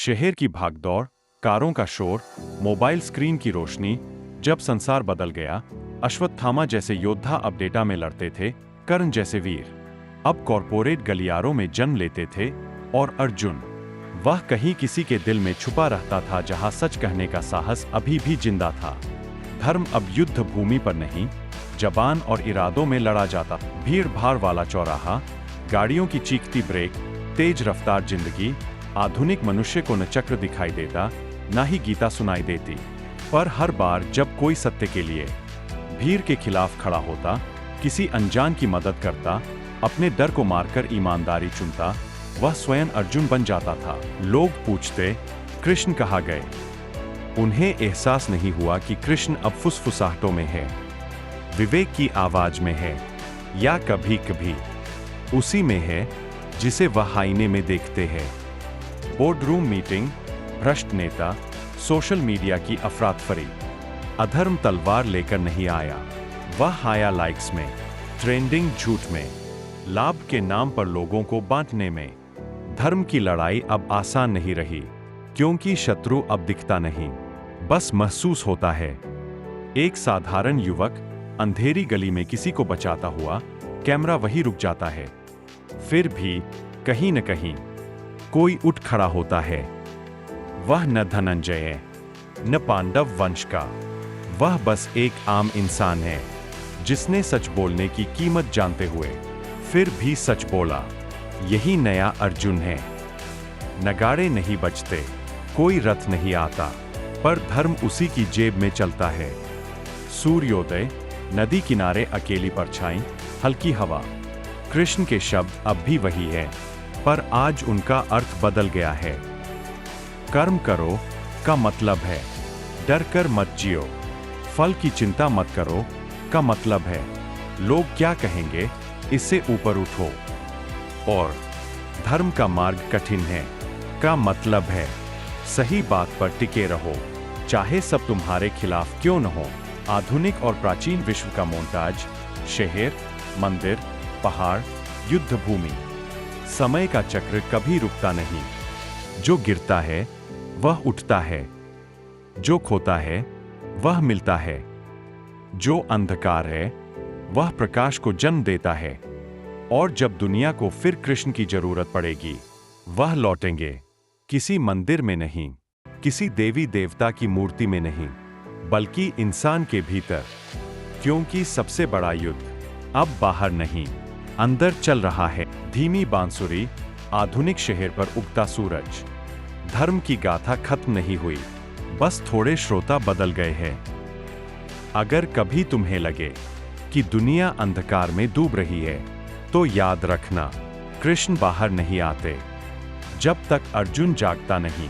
शहर की भागदौड़, कारों का शोर, मोबाइल स्क्रीन की रोशनी। जब संसार बदल गया, अश्वत्थामा जैसे योद्धा अब डेटा में लड़ते थे, कर्ण जैसे वीर अब कॉरपोरेट गलियारों में जन्म लेते थे, और अर्जुन, वह कहीं किसी के दिल में छुपा रहता था जहां सच कहने का साहस अभी भी जिंदा था। धर्म अब युद्ध भूमि पर नहीं, जबान और इरादों में लड़ा जाता। भीड़ भाड़ वाला चौराहा, गाड़ियों की चीखती ब्रेक, तेज रफ्तार जिंदगी। आधुनिक मनुष्य को न चक्र दिखाई देता, न ही गीता सुनाई देती। पर हर बार जब कोई सत्य के लिए भीड़ के खिलाफ खड़ा होता, किसी अनजान की मदद करता, अपने डर को मारकर ईमानदारी चुनता, वह स्वयं अर्जुन बन जाता था। लोग पूछते, कृष्ण कहाँ गए? उन्हें एहसास नहीं हुआ कि कृष्ण अब फुसफुसाहटों में है, विवेक की आवाज में है, या कभी कभी उसी में है जिसे वह आईने में देखते हैं। बोर्डरूम मीटिंग, भ्रष्ट नेता, सोशल मीडिया की अफरातफरी। अधर्म तलवार लेकर नहीं आया, वह आया लाइक्स में, ट्रेंडिंग झूठ में, लाभ के नाम पर लोगों को बांटने में। धर्म की लड़ाई अब आसान नहीं रही, क्योंकि शत्रु अब दिखता नहीं, बस महसूस होता है। एक साधारण युवक अंधेरी गली में किसी को बचाता हुआ, कैमरा वहीं रुक जाता है। फिर भी कहीं न कहीं कोई उठ खड़ा होता है। वह न धनंजय, न पांडव वंश का, वह बस एक आम इंसान है, जिसने सच बोलने की कीमत जानते हुए फिर भी सच बोला। यही नया अर्जुन है। नगाड़े नहीं बजते, कोई रथ नहीं आता, पर धर्म उसी की जेब में चलता है। सूर्योदय, नदी किनारे अकेली परछाई, हल्की हवा। कृष्ण के शब्द अब भी वही है, पर आज उनका अर्थ बदल गया है। कर्म करो का मतलब है डर कर मत जियो, फल की चिंता मत करो का मतलब है लोग क्या कहेंगे इससे ऊपर उठो, और धर्म का मार्ग कठिन है का मतलब है सही बात पर टिके रहो, चाहे सब तुम्हारे खिलाफ क्यों न हो। आधुनिक और प्राचीन विश्व का मोन्टाज, शहर, मंदिर, पहाड़, युद्ध भूमि। समय का चक्र कभी रुकता नहीं। जो गिरता है वह उठता है, जो खोता है वह मिलता है, जो अंधकार है वह प्रकाश को जन्म देता है। और जब दुनिया को फिर कृष्ण की जरूरत पड़ेगी, वह लौटेंगे, किसी मंदिर में नहीं, किसी देवी देवता की मूर्ति में नहीं, बल्कि इंसान के भीतर। क्योंकि सबसे बड़ा युद्ध अब बाहर नहीं, अंदर चल रहा है। धीमी बांसुरी, आधुनिक शहर पर उगता सूरज। धर्म की गाथा खत्म नहीं हुई, बस थोड़े श्रोता बदल गए हैं। अगर कभी तुम्हें लगे कि दुनिया अंधकार में डूब रही है, तो याद रखना, कृष्ण बाहर नहीं आते जब तक अर्जुन जागता नहीं।